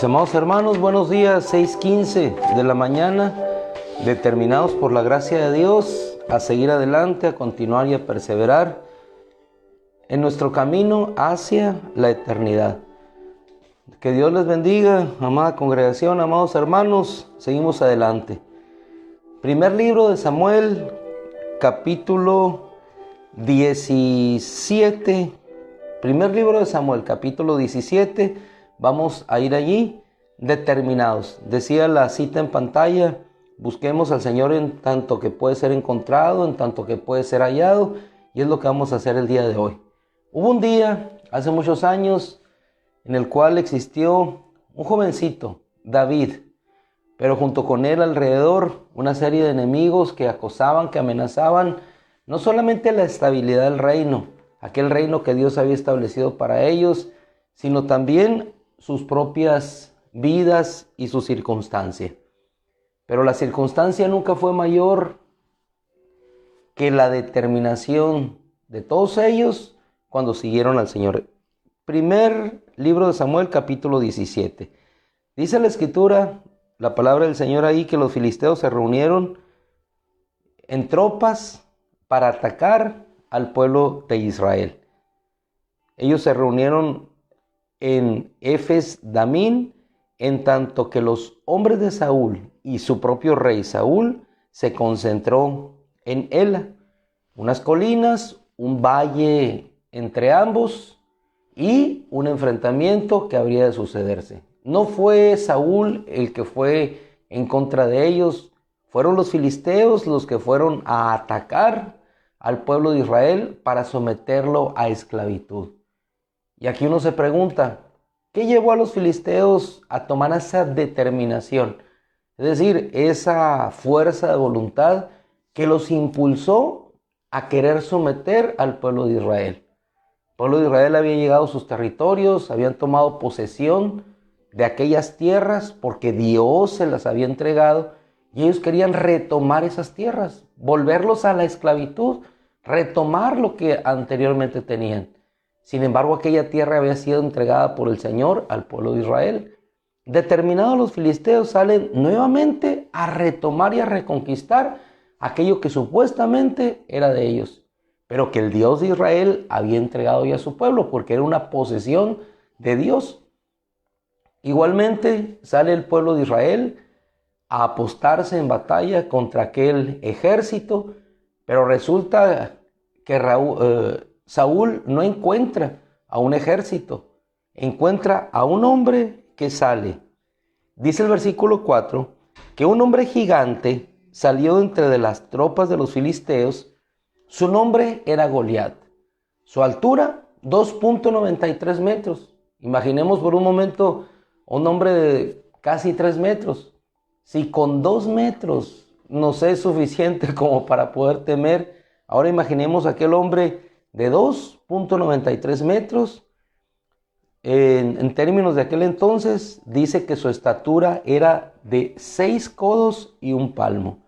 Mis amados hermanos, buenos días, 6:15 de la mañana, determinados por la gracia de Dios a seguir adelante, a continuar y a perseverar en nuestro camino hacia la eternidad. Que Dios les bendiga, amada congregación, amados hermanos, seguimos adelante. Primer libro de Samuel, capítulo 17. Primer libro de Samuel, capítulo 17. Vamos a ir allí determinados. Decía la cita en pantalla: busquemos al Señor en tanto que puede ser encontrado, en tanto que puede ser hallado. Y es lo que vamos a hacer el día de hoy. Hubo un día, hace muchos años, en el cual existió un jovencito, David, pero junto con él alrededor una serie de enemigos que acosaban, que amenazaban no solamente la estabilidad del reino, aquel reino que Dios había establecido para ellos, sino también sus propias vidas y su circunstancia. Pero la circunstancia nunca fue mayor que la determinación de todos ellos cuando siguieron al Señor. Primer libro de Samuel, capítulo 17. Dice la escritura, la palabra del Señor ahí, que los filisteos se reunieron en tropas para atacar al pueblo de Israel. Ellos se reunieron en Efes Damín, en tanto que los hombres de Saúl y su propio rey Saúl se concentró en Ela, unas colinas, un valle entre ambos y un enfrentamiento que habría de sucederse. No fue Saúl el que fue en contra de ellos, fueron los filisteos los que fueron a atacar al pueblo de Israel para someterlo a esclavitud. Y aquí uno se pregunta, ¿qué llevó a los filisteos a tomar esa determinación? Es decir, esa fuerza de voluntad que los impulsó a querer someter al pueblo de Israel. El pueblo de Israel había llegado a sus territorios, habían tomado posesión de aquellas tierras porque Dios se las había entregado y ellos querían retomar esas tierras, volverlos a la esclavitud, retomar lo que anteriormente tenían. Sin embargo, aquella tierra había sido entregada por el Señor al pueblo de Israel. Determinados, los filisteos salen nuevamente a retomar y a reconquistar aquello que supuestamente era de ellos, pero que el Dios de Israel había entregado ya a su pueblo porque era una posesión de Dios. Igualmente sale el pueblo de Israel a apostarse en batalla contra aquel ejército, pero resulta que Saúl no encuentra a un ejército, encuentra a un hombre que sale. Dice el versículo 4, que un hombre gigante salió entre de las tropas de los filisteos. Su nombre era Goliat. Su altura, 2.93 metros. Imaginemos por un momento un hombre de casi 3 metros. Si con 2 metros nos es suficiente como para poder temer, ahora imaginemos aquel hombre de 2.93 metros. En términos de aquel entonces, dice que su estatura era de 6 codos y un palmo.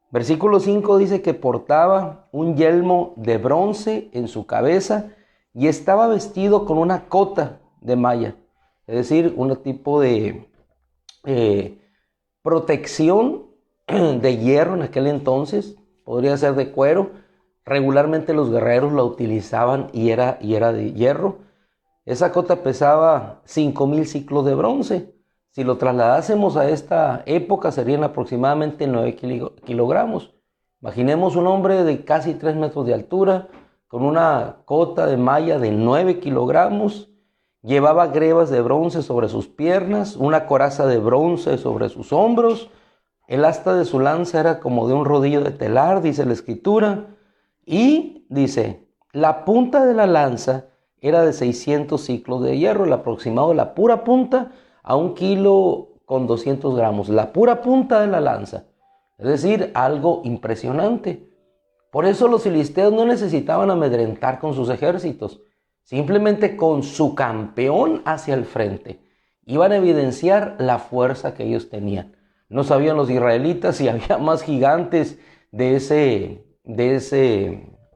Versículo 5 dice que portaba un yelmo de bronce en su cabeza y estaba vestido con una cota de malla, es decir, un tipo de protección de hierro en aquel entonces, podría ser de cuero. Regularmente los guerreros la utilizaban y era de hierro. Esa cota pesaba 5,000 ciclos de bronce. Si lo trasladásemos a esta época serían aproximadamente 9 kilogramos. Imaginemos un hombre de casi 3 metros de altura con una cota de malla de 9 kilogramos. Llevaba grebas de bronce sobre sus piernas, una coraza de bronce sobre sus hombros. El asta de su lanza era como de un rodillo de telar, dice la escritura. Y dice, la punta de la lanza era de 600 ciclos de hierro, el aproximado de la pura punta a 1 kilo con 200 gramos, la pura punta de la lanza. Es decir, algo impresionante. Por eso los filisteos no necesitaban amedrentar con sus ejércitos, simplemente con su campeón hacia el frente. Iban a evidenciar la fuerza que ellos tenían. No sabían los israelitas si había más gigantes de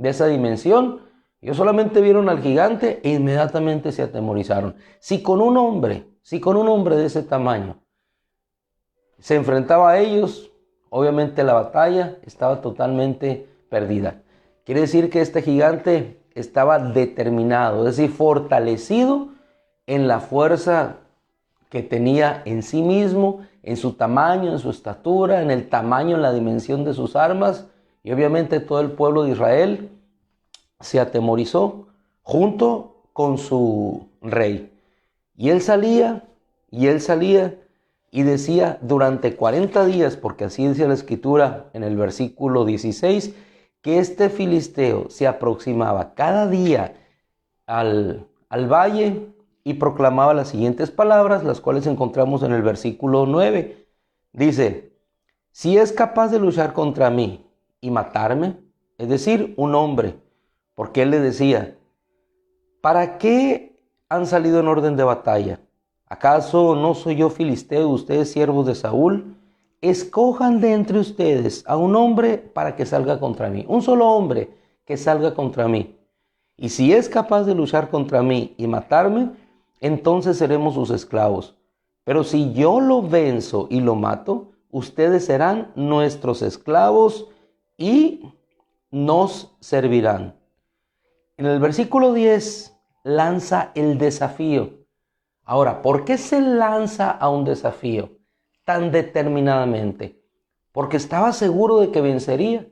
esa dimensión, Ellos solamente vieron al gigante e inmediatamente se atemorizaron. Si con un hombre de ese tamaño se enfrentaba a ellos, obviamente la batalla estaba totalmente perdida. Quiere decir que este gigante estaba determinado, es decir, fortalecido en la fuerza que tenía en sí mismo, en su tamaño, en su estatura, en el tamaño, en la dimensión de sus armas. Y obviamente todo el pueblo de Israel se atemorizó junto con su rey. Y él salía y decía durante 40 días, porque así dice la escritura en el versículo 16, que este filisteo se aproximaba cada día al valle y proclamaba las siguientes palabras, las cuales encontramos en el versículo 9. Dice, si es capaz de luchar contra mí y matarme, es decir, un hombre, porque él le decía, ¿para qué han salido en orden de batalla? ¿Acaso no soy yo filisteo, ustedes siervos de Saúl? Escojan de entre ustedes a un hombre para que salga contra mí. Un solo hombre que salga contra mí. Y si es capaz de luchar contra mí y matarme, entonces seremos sus esclavos. Pero si yo lo venzo y lo mato, ustedes serán nuestros esclavos y nos servirán. En el versículo 10 lanza el desafío. Ahora, ¿por qué se lanza a un desafío tan determinadamente? Porque estaba seguro de que vencería.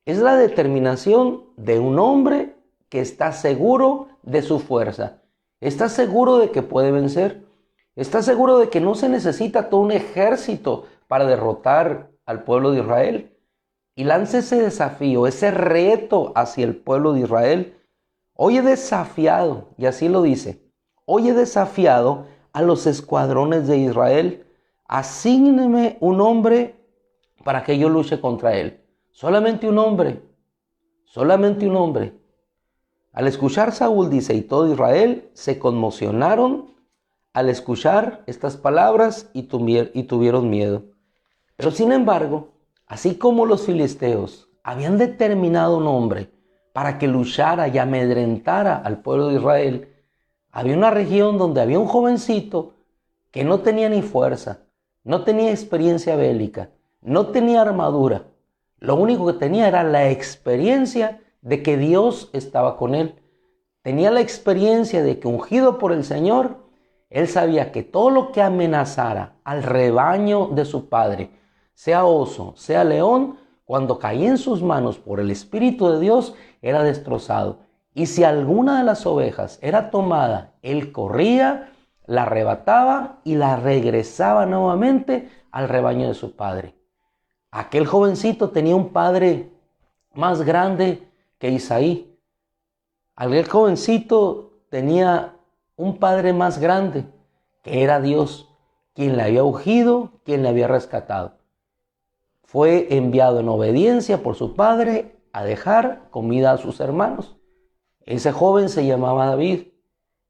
Es la determinación de un hombre que está seguro de su fuerza. Está seguro de que puede vencer. Está seguro de que no se necesita todo un ejército para derrotar al pueblo de Israel. Y lanza ese desafío, ese reto hacia el pueblo de Israel. Hoy he desafiado, y así lo dice, hoy he desafiado a los escuadrones de Israel. Asígneme un hombre para que yo luche contra él. Solamente un hombre. Solamente un hombre. Al escuchar Saúl, dice, y todo Israel se conmocionaron al escuchar estas palabras y tuvieron miedo. Pero sin embargo, así como los filisteos habían determinado un hombre para que luchara y amedrentara al pueblo de Israel, había una región donde había un jovencito que no tenía ni fuerza, no tenía experiencia bélica, no tenía armadura. Lo único que tenía era la experiencia de que Dios estaba con él. Tenía la experiencia de que ungido por el Señor, él sabía que todo lo que amenazara al rebaño de su padre, sea oso, sea león, cuando caía en sus manos por el Espíritu de Dios, era destrozado. Y si alguna de las ovejas era tomada, él corría, la arrebataba y la regresaba nuevamente al rebaño de su padre. Aquel jovencito tenía un padre más grande que Isaí. Aquel jovencito tenía un padre más grande, que era Dios, quien le había ungido, quien le había rescatado. Fue enviado en obediencia por su padre a dejar comida a sus hermanos. Ese joven se llamaba David.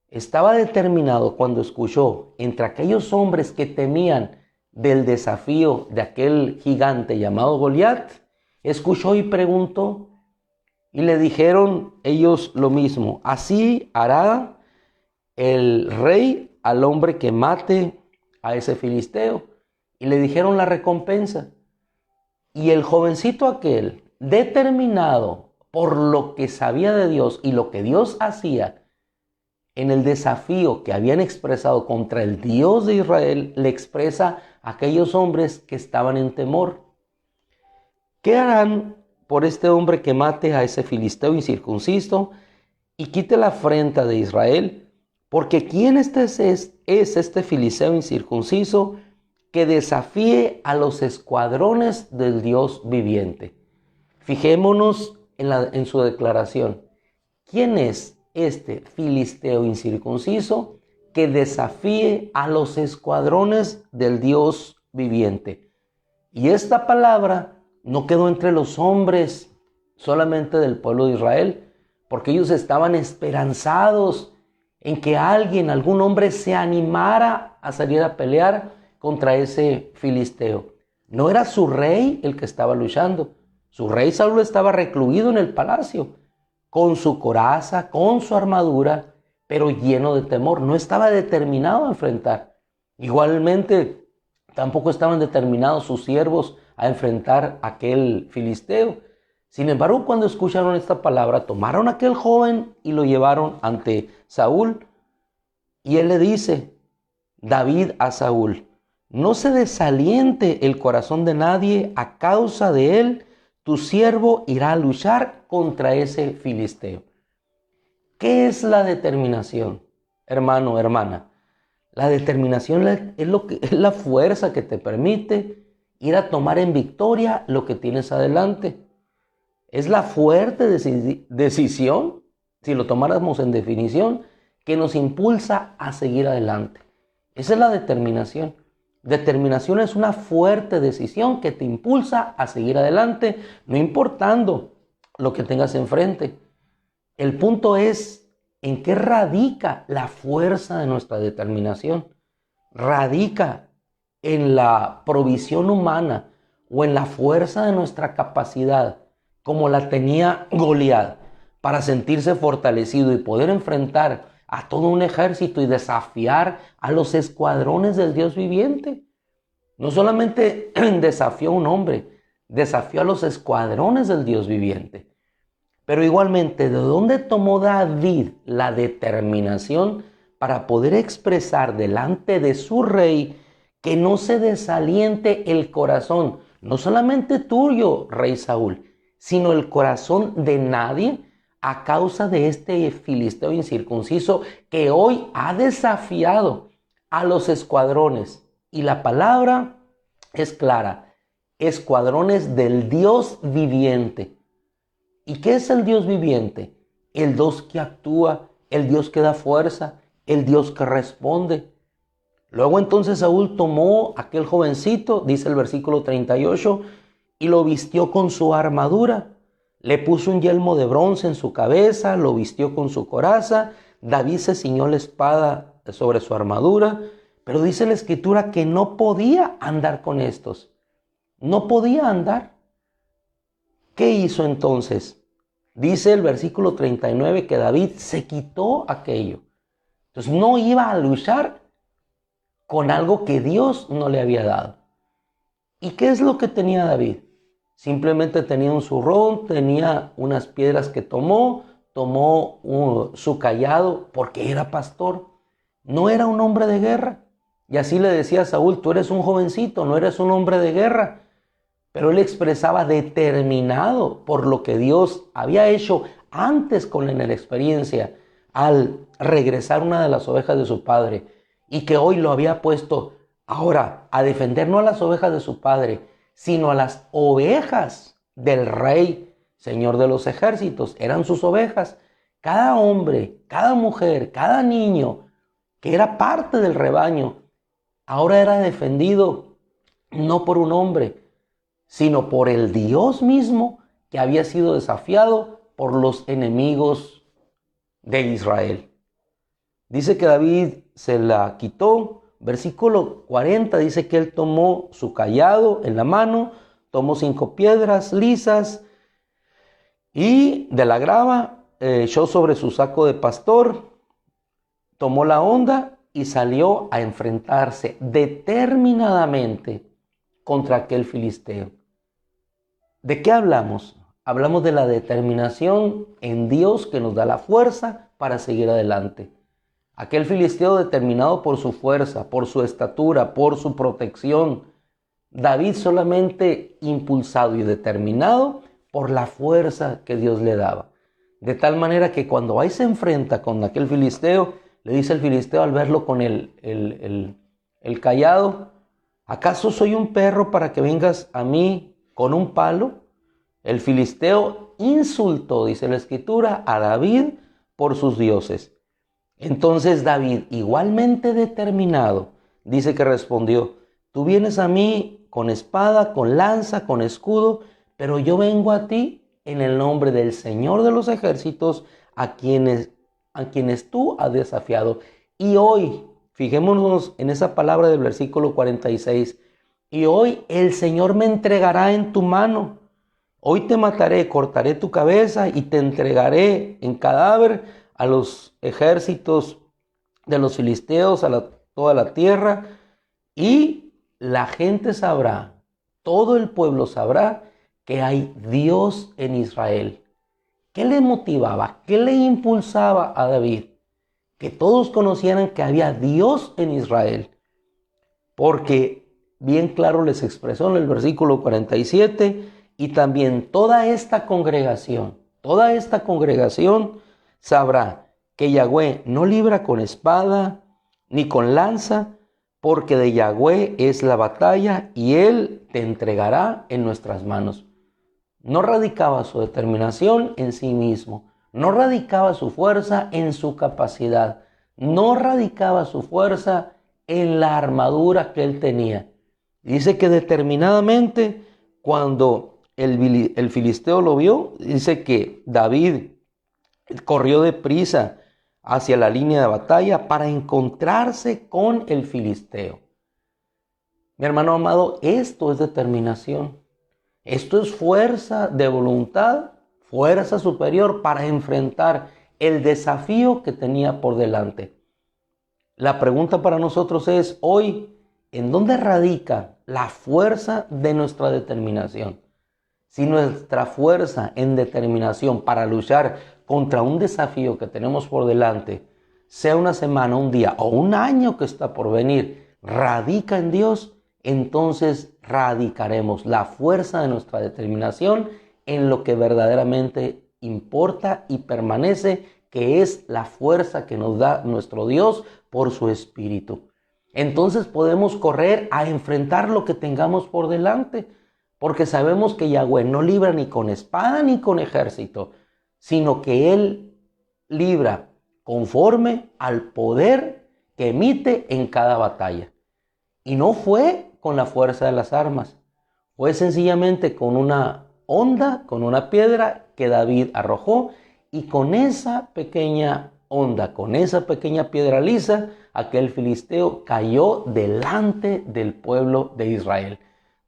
Estaba determinado cuando escuchó entre aquellos hombres que temían del desafío de aquel gigante llamado Goliat, escuchó y preguntó. Y le dijeron ellos lo mismo. Así hará el rey al hombre que mate a ese filisteo. Y le dijeron la recompensa. Y el jovencito aquel, determinado por lo que sabía de Dios y lo que Dios hacía en el desafío que habían expresado contra el Dios de Israel, le expresa a aquellos hombres que estaban en temor. ¿Qué harán por este hombre que mate a ese filisteo incircunciso y quite la afrenta de Israel? Porque ¿quién es este filisteo incircunciso que desafíe a los escuadrones del Dios viviente? Fijémonos en su declaración. ¿Quién es este filisteo incircunciso que desafíe a los escuadrones del Dios viviente? Y esta palabra no quedó entre los hombres solamente del pueblo de Israel, porque ellos estaban esperanzados en que algún hombre se animara a salir a pelear contra ese filisteo. No era su rey el que estaba luchando. Su rey Saúl estaba recluido en el palacio. con su coraza, con su armadura, pero lleno de temor. No estaba determinado a enfrentar. Igualmente, tampoco estaban determinados sus siervos a enfrentar a aquel filisteo. Sin embargo, cuando escucharon esta palabra, tomaron a aquel joven y lo llevaron ante Saúl. Y él le dice, David a Saúl, no se desaliente el corazón de nadie a causa de él. Tu siervo irá a luchar contra ese filisteo. ¿Qué es la determinación, hermano, hermana? La determinación es la fuerza que te permite ir a tomar en victoria lo que tienes adelante. Es la fuerte decisión, si lo tomáramos en definición, que nos impulsa a seguir adelante. Esa es la determinación. Determinación es una fuerte decisión que te impulsa a seguir adelante, no importando lo que tengas enfrente. El punto es en qué radica la fuerza de nuestra determinación. Radica en la provisión humana o en la fuerza de nuestra capacidad, como la tenía Goliat, para sentirse fortalecido y poder enfrentar a todo un ejército y desafiar a los escuadrones del Dios viviente. No solamente desafió a un hombre, desafió a los escuadrones del Dios viviente. Pero igualmente, ¿de dónde tomó David la determinación para poder expresar delante de su rey que no se desaliente el corazón, no solamente tuyo, rey Saúl, sino el corazón de nadie, a causa de este filisteo incircunciso que hoy ha desafiado a los escuadrones? Y la palabra es clara, escuadrones del Dios viviente. ¿Y qué es el Dios viviente? El Dios que actúa, el Dios que da fuerza, el Dios que responde. Luego entonces Saúl tomó a aquel jovencito, dice el versículo 38, y lo vistió con su armadura. Le puso un yelmo de bronce en su cabeza, lo vistió con su coraza. David se ciñó la espada sobre su armadura, pero dice la escritura que no podía andar con estos. No podía andar. ¿Qué hizo entonces? Dice el versículo 39 que David se quitó aquello. Entonces no iba a luchar con algo que Dios no le había dado. ¿Y qué es lo que tenía David? Simplemente tenía un zurrón, tenía unas piedras que tomó su cayado porque era pastor. No era un hombre de guerra. Y así le decía a Saúl, tú eres un jovencito, no eres un hombre de guerra. Pero él expresaba determinado por lo que Dios había hecho antes con la experiencia al regresar una de las ovejas de su padre, y que hoy lo había puesto ahora a defender no a las ovejas de su padre, sino a las ovejas del rey, Señor de los ejércitos. Eran sus ovejas. Cada hombre, cada mujer, cada niño que era parte del rebaño, ahora era defendido no por un hombre, sino por el Dios mismo que había sido desafiado por los enemigos de Israel. Dice que David se la quitó. Versículo 40 dice que él tomó su cayado en la mano, tomó 5 piedras lisas y de la grava echó sobre su saco de pastor, tomó la honda y salió a enfrentarse determinadamente contra aquel filisteo. ¿De qué hablamos? Hablamos de la determinación en Dios que nos da la fuerza para seguir adelante. Aquel filisteo determinado por su fuerza, por su estatura, por su protección. David solamente impulsado y determinado por la fuerza que Dios le daba. De tal manera que cuando ahí se enfrenta con aquel filisteo, le dice el filisteo al verlo con el cayado, ¿acaso soy un perro para que vengas a mí con un palo? El filisteo insultó, dice la escritura, a David por sus dioses. Entonces David, igualmente determinado, dice que respondió, tú vienes a mí con espada, con lanza, con escudo, pero yo vengo a ti en el nombre del Señor de los ejércitos, a quienes tú has desafiado. Y hoy, fijémonos en esa palabra del versículo 46, y hoy el Señor me entregará en tu mano, Hoy te mataré, cortaré tu cabeza y te entregaré en cadáver a los ejércitos de los filisteos, a toda la tierra, y la gente sabrá, todo el pueblo sabrá que hay Dios en Israel. ¿Qué le motivaba? ¿Qué le impulsaba a David? Que todos conocieran que había Dios en Israel. Porque bien claro les expresó en el versículo 47, y también toda esta congregación sabrá que Yahweh no libra con espada ni con lanza, porque de Yahweh es la batalla y Él te entregará en nuestras manos. No radicaba su determinación en sí mismo, no radicaba su fuerza en su capacidad, no radicaba su fuerza en la armadura que él tenía. Dice que determinadamente cuando el filisteo lo vio, dice que David corrió deprisa hacia la línea de batalla para encontrarse con el filisteo. Mi hermano amado, esto es determinación. Esto es fuerza de voluntad, fuerza superior para enfrentar el desafío que tenía por delante. La pregunta para nosotros es hoy, ¿en dónde radica la fuerza de nuestra determinación? Si nuestra fuerza en determinación para luchar contra un desafío que tenemos por delante, sea una semana, un día o un año que está por venir, radica en Dios, entonces radicaremos la fuerza de nuestra determinación en lo que verdaderamente importa y permanece, que es la fuerza que nos da nuestro Dios por su Espíritu. Entonces podemos correr a enfrentar lo que tengamos por delante, porque sabemos que Yahweh no libra ni con espada ni con ejército, sino que Él libra conforme al poder que emite en cada batalla. Y no fue con la fuerza de las armas, fue sencillamente con una honda, con una piedra que David arrojó, y con esa pequeña honda, con esa pequeña piedra lisa, aquel filisteo cayó delante del pueblo de Israel.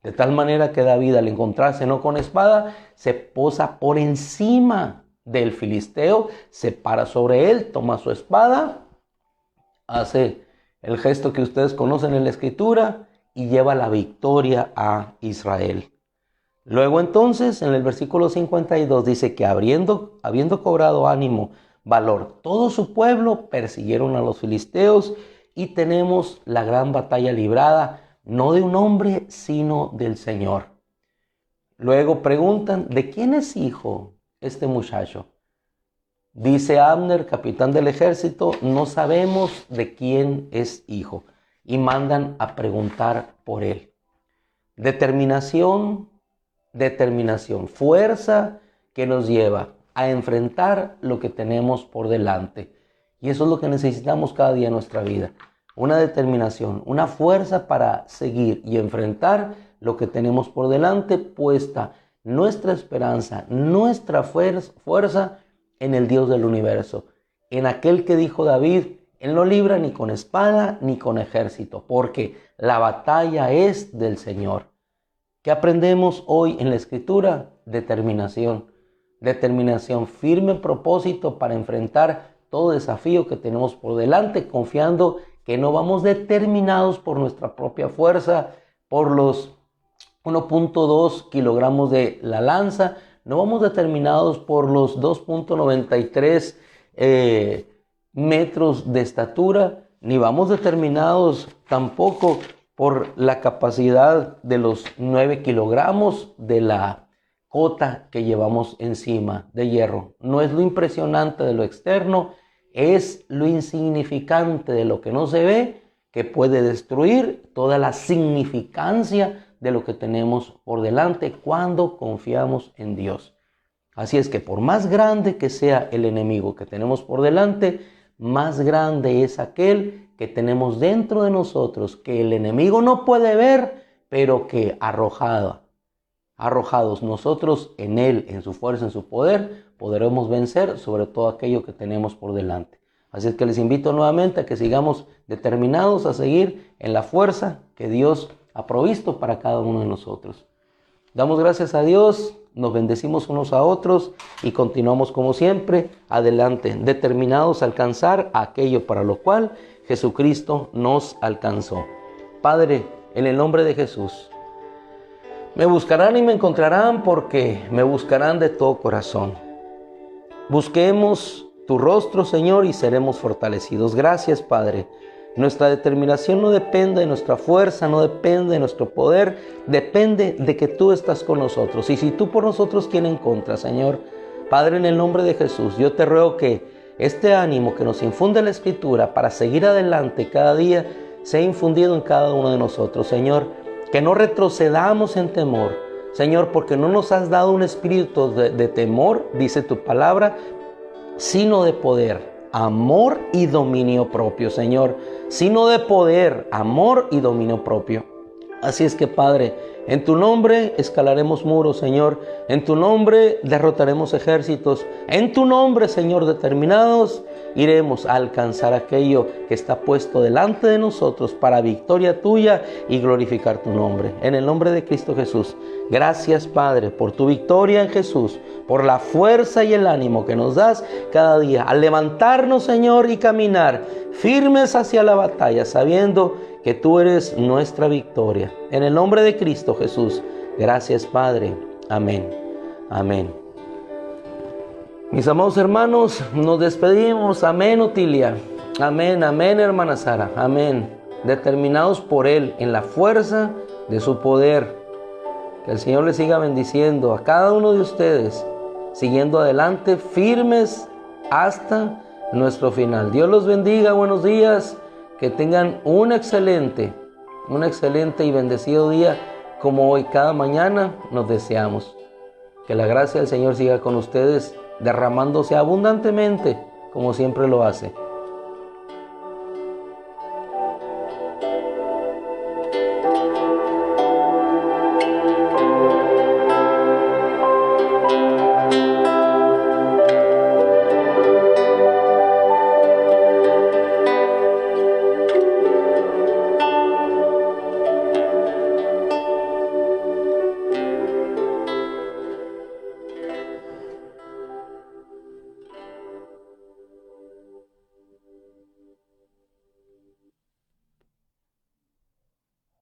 De tal manera que David, al encontrarse no con espada, se posa por encima del filisteo, se para sobre él, toma su espada, hace el gesto que ustedes conocen en la Escritura y lleva la victoria a Israel. Luego entonces, en el versículo 52 dice que habiendo cobrado ánimo, valor, todo su pueblo persiguieron a los filisteos, y tenemos la gran batalla librada, no de un hombre, sino del Señor. Luego preguntan, ¿de quién es hijo este muchacho? Dice Abner, capitán del ejército, no sabemos de quién es hijo, y mandan a preguntar por él. Determinación, fuerza que nos lleva a enfrentar lo que tenemos por delante. Y eso es lo que necesitamos cada día en nuestra vida. Una determinación, una fuerza para seguir y enfrentar lo que tenemos por delante, puesta nuestra esperanza, nuestra fuerza en el Dios del universo, en aquel que dijo David, Él no libra ni con espada ni con ejército, porque la batalla es del Señor. ¿Qué aprendemos hoy en la Escritura? Determinación, firme propósito para enfrentar todo desafío que tenemos por delante, confiando que no vamos determinados por nuestra propia fuerza, por los 1.2 kilogramos de la lanza, no vamos determinados por los 2.93 metros de estatura, ni vamos determinados tampoco por la capacidad de los 9 kilogramos de la cota que llevamos encima de hierro. No es lo impresionante de lo externo, es lo insignificante de lo que no se ve, que puede destruir toda la significancia de lo que tenemos por delante cuando confiamos en Dios. Así es que por más grande que sea el enemigo que tenemos por delante, más grande es aquel que tenemos dentro de nosotros, que el enemigo no puede ver, pero que arrojados nosotros en él, en su fuerza, en su poder, podremos vencer sobre todo aquello que tenemos por delante. Así es que les invito nuevamente a que sigamos determinados a seguir en la fuerza que Dios ha provisto para cada uno de nosotros. Damos gracias a Dios nos bendecimos unos a otros y continuamos como siempre adelante, determinados a alcanzar aquello para lo cual Jesucristo nos alcanzó. Padre, en el nombre de Jesús, me buscarán y me encontrarán porque me buscarán de todo corazón. Busquemos tu rostro, Señor, y seremos fortalecidos. Gracias, Padre. Nuestra determinación no depende de nuestra fuerza, no depende de nuestro poder, depende de que tú estás con nosotros. Y si tú por nosotros, ¿quién en contra, Señor? Padre, en el nombre de Jesús, yo te ruego que este ánimo que nos infunde la Escritura para seguir adelante cada día sea infundido en cada uno de nosotros, Señor. Que no retrocedamos en temor, Señor, porque no nos has dado un espíritu de temor, dice tu palabra, sino de poder, amor y dominio propio, Señor. Sino de poder, amor y dominio propio. Así es que, Padre, en tu nombre escalaremos muros, Señor. En tu nombre derrotaremos ejércitos. En tu nombre, Señor, determinados, iremos a alcanzar aquello que está puesto delante de nosotros para victoria tuya y glorificar tu nombre. En el nombre de Cristo Jesús. Gracias, Padre, por tu victoria en Jesús, por la fuerza y el ánimo que nos das cada día al levantarnos, Señor, y caminar firmes hacia la batalla, sabiendo que tú eres nuestra victoria. En el nombre de Cristo Jesús. Gracias, Padre. Amén. Amén. Mis amados hermanos, nos despedimos. Amén, Otilia. Amén, amén, hermana Sara. Amén. Determinados por Él en la fuerza de su poder. Que el Señor les siga bendiciendo a cada uno de ustedes, siguiendo adelante, firmes hasta nuestro final. Dios los bendiga. Buenos días. Que tengan un excelente y bendecido día como hoy cada mañana nos deseamos. Que la gracia del Señor siga con ustedes, derramándose abundantemente como siempre lo hace.